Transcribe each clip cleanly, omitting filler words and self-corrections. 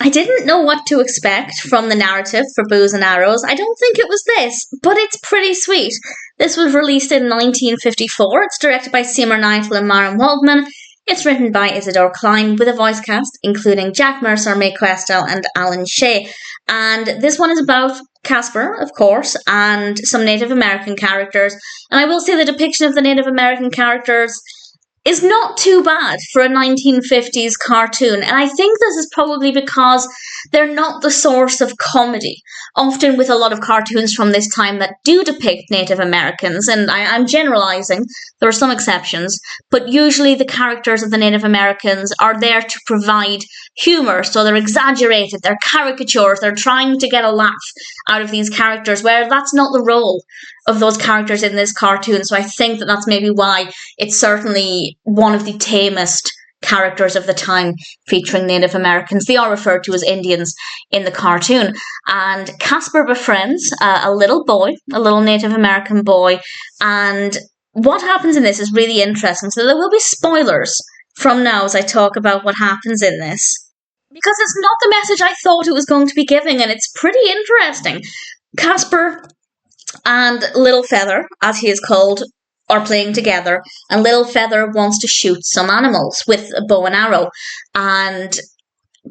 I didn't know what to expect from the narrative for Bows and Arrows. I don't think it was this, but it's pretty sweet. This was released in 1954. It's directed by Seymour, Kneitel and Myron Waldman. It's written by Isadore Klein with a voice cast including Jack Mercer, Mae Questel and Alan Shay. And this one is about Casper, of course, and some Native American characters. And I will say the depiction of the Native American characters is not too bad for a 1950s cartoon. And I think this is probably because they're not the source of comedy. Often with a lot of cartoons from this time that do depict Native Americans, and I'm generalising, there are some exceptions, but usually the characters of the Native Americans are there to provide humour, so they're exaggerated, they're caricatures, they're trying to get a laugh out of these characters, where that's not the role of those characters in this cartoon. So I think that that's maybe why it's certainly one of the tamest characters of the time featuring Native Americans. They are referred to as Indians in the cartoon. And Casper befriends a little boy, a little Native American boy, and what happens in this is really interesting. So there will be spoilers from now as I talk about what happens in this, because it's not the message I thought it was going to be giving, and it's pretty interesting. Casper and Little Feather, as he is called, are playing together, and Little Feather wants to shoot some animals with a bow and arrow, and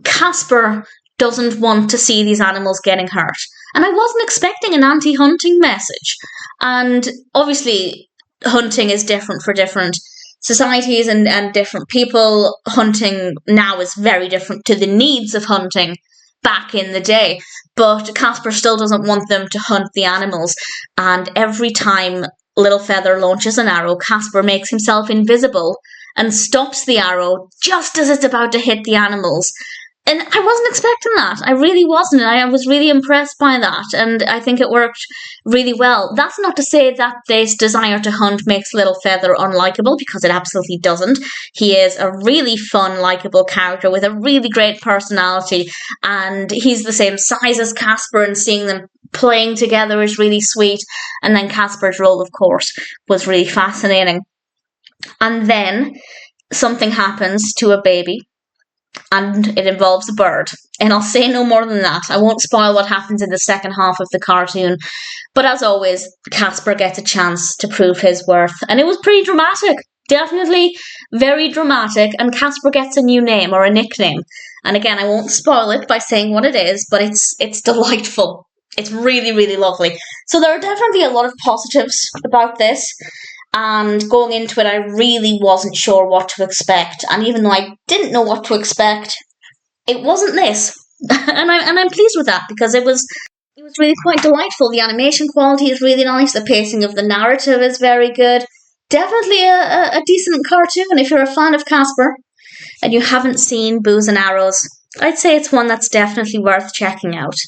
Casper doesn't want to see these animals getting hurt. And I wasn't expecting an anti-hunting message. And obviously, hunting is different for different societies and different people. Hunting now is very different to the needs of hunting back in the day. But Casper still doesn't want them to hunt the animals. And every time Little Feather launches an arrow, Casper makes himself invisible and stops the arrow just as it's about to hit the animals. And I wasn't expecting that. I really wasn't. I was really impressed by that. And I think it worked really well. That's not to say that this desire to hunt makes Little Feather unlikable, because it absolutely doesn't. He is a really fun, likable character with a really great personality. And he's the same size as Casper, and seeing them playing together is really sweet. And then Casper's role, of course, was really fascinating. And then something happens to a baby, and it involves a bird. And I'll say no more than that. I won't spoil what happens in the second half of the cartoon. But as always, Casper gets a chance to prove his worth. And it was pretty dramatic. Definitely very dramatic. And Casper gets a new name, or a nickname. And again, I won't spoil it by saying what it is, but it's delightful. It's really, really lovely. So there are definitely a lot of positives about this. And going into it, I really wasn't sure what to expect. And even though I didn't know what to expect, it wasn't this. and I'm pleased with that, because it was really quite delightful. The animation quality is really nice. The pacing of the narrative is very good. Definitely a decent cartoon. If you're a fan of Casper and you haven't seen Bows and Arrows, I'd say it's one that's definitely worth checking out.